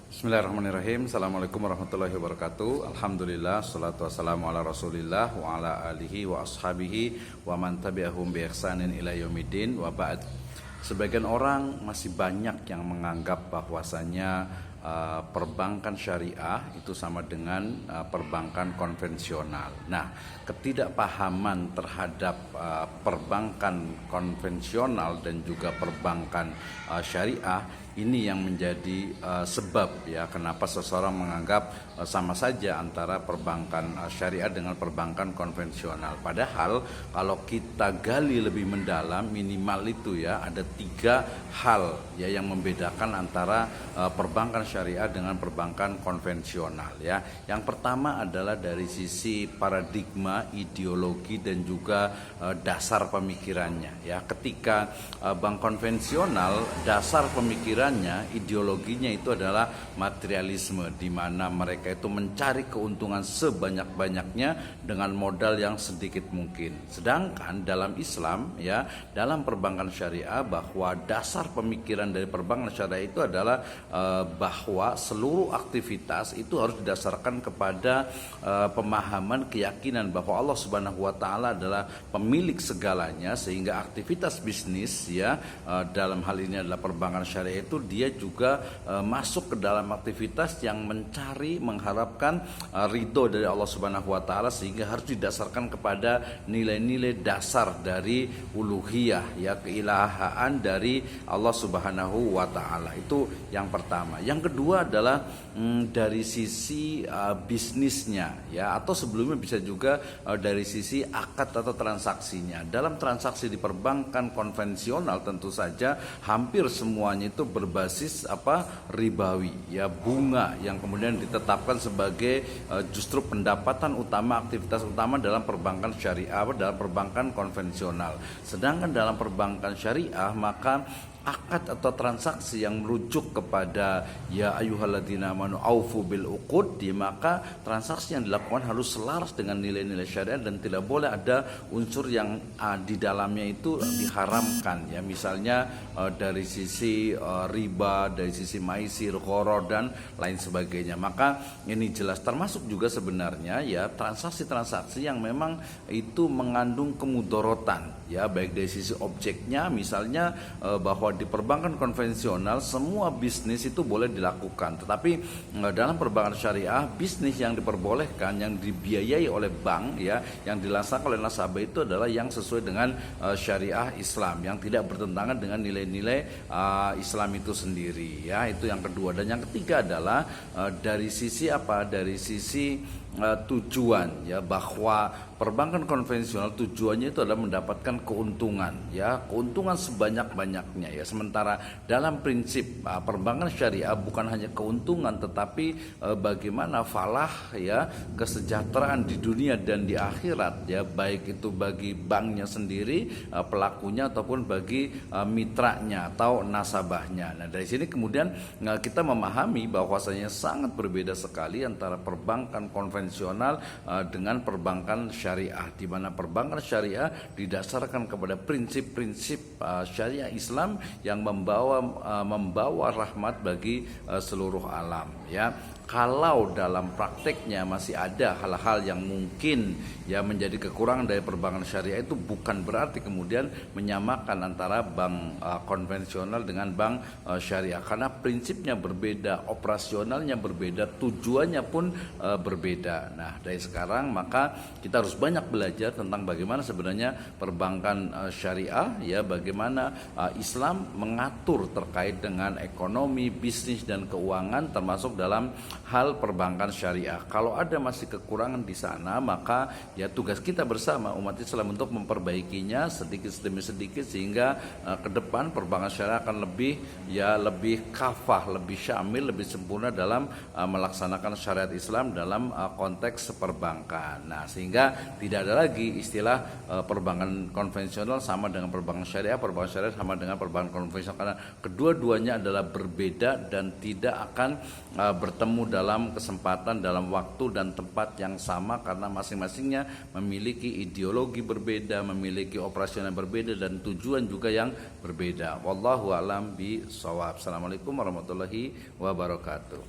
Bismillahirrahmanirrahim. Assalamualaikum warahmatullahi wabarakatuh. Alhamdulillah, salatu wassalamu ala rasulillah wa ala alihi wa ashabihi wa man tabi'ahum bi ihsanin ila yaumiddin wa ba'd. Sebagian orang masih banyak yang menganggap bahwasanya perbankan syariah itu sama dengan perbankan konvensional. Nah, ketidakpahaman terhadap perbankan konvensional dan juga perbankan syariah ini yang menjadi sebab ya kenapa seseorang menganggap sama saja antara perbankan syariah dengan perbankan konvensional. Padahal kalau kita gali lebih mendalam, minimal itu ya ada 3 hal ya yang membedakan antara perbankan syariah dengan perbankan konvensional ya. Yang pertama adalah dari sisi paradigma, ideologi dan juga dasar pemikirannya ya. Ketika bank konvensional, dasar pemikiran ideologinya itu adalah materialisme, di mana mereka itu mencari keuntungan sebanyak-banyaknya dengan modal yang sedikit mungkin. Sedangkan dalam Islam ya, dalam perbankan syariah, bahwa dasar pemikiran dari perbankan syariah itu adalah bahwa seluruh aktivitas itu harus didasarkan kepada pemahaman keyakinan bahwa Allah Subhanahu wa taala adalah pemilik segalanya, sehingga aktivitas bisnis ya dalam hal ini adalah perbankan syariah itu dia juga masuk ke dalam aktivitas yang mencari mengharapkan ridho dari Allah Subhanahu wa taala, sehingga harus didasarkan kepada nilai-nilai dasar dari uluhiyah ya, keilahaan dari Allah Subhanahu wa taala. Itu yang pertama. Yang kedua adalah dari sisi bisnisnya ya, atau sebelumnya bisa juga dari sisi akad atau transaksinya. Dalam transaksi di perbankan konvensional tentu saja hampir semuanya itu berbasis ribawi ya, bunga yang kemudian ditetapkan sebagai justru pendapatan utama, aktivitas utama dalam perbankan syariah, dalam perbankan konvensional. Sedangkan dalam perbankan syariah maka akad atau transaksi yang merujuk kepada ya ayyuhalladzina amanu aufu bil uqud, maka transaksi yang dilakukan harus selaras dengan nilai-nilai syariat dan tidak boleh ada unsur yang di dalamnya itu diharamkan ya, misalnya dari sisi riba, dari sisi maisir, gharar dan lain sebagainya. Maka ini jelas termasuk juga sebenarnya ya transaksi-transaksi yang memang itu mengandung kemudorotan ya, baik dari sisi objeknya, misalnya bahwa di perbankan konvensional semua bisnis itu boleh dilakukan, tetapi dalam perbankan syariah bisnis yang diperbolehkan, yang dibiayai oleh bank ya, yang dilaksanakan oleh nasabah itu adalah yang sesuai dengan syariah Islam, yang tidak bertentangan dengan nilai-nilai Islam itu sendiri ya. Itu yang kedua. Dan yang ketiga adalah dari sisi dari sisi tujuan ya, bahwa perbankan konvensional tujuannya itu adalah mendapatkan keuntungan ya, keuntungan sebanyak-banyaknya ya. Sementara dalam prinsip perbankan syariah bukan hanya keuntungan, tetapi bagaimana falah ya, kesejahteraan di dunia dan di akhirat ya, baik itu bagi banknya sendiri, pelakunya, ataupun bagi mitranya atau nasabahnya. Nah, dari sini kemudian kita memahami bahwasanya sangat berbeda sekali antara perbankan konvensional dengan perbankan syariah, di mana perbankan syariah didasarkan kepada prinsip-prinsip syariah Islam yang membawa rahmat bagi seluruh alam ya. Kalau dalam prakteknya masih ada hal-hal yang mungkin ya menjadi kekurangan dari perbankan syariah, itu bukan berarti kemudian menyamakan antara bank konvensional dengan bank syariah, karena prinsipnya berbeda, operasionalnya berbeda, tujuannya pun berbeda. Nah, dari sekarang maka kita harus banyak belajar tentang bagaimana sebenarnya perbankan syariah ya, bagaimana Islam mengatur terkait dengan ekonomi, bisnis dan keuangan, termasuk dalam hal perbankan syariah. Kalau ada masih kekurangan di sana, maka ya tugas kita bersama umat Islam untuk memperbaikinya sedikit demi sedikit, sehingga ke depan perbankan syariah akan lebih kafah, lebih syamil, lebih sempurna dalam melaksanakan syariat Islam dalam konteks perbankan. Nah, sehingga tidak ada lagi istilah perbankan konvensional sama dengan perbankan syariah sama dengan perbankan konvensional, karena kedua-duanya adalah berbeda dan tidak akan bertemu dalam kesempatan, dalam waktu dan tempat yang sama, karena masing-masingnya memiliki ideologi berbeda, memiliki operasional berbeda, dan tujuan juga yang berbeda. Wallahu a'lam bishawab. Assalamualaikum warahmatullahi wabarakatuh.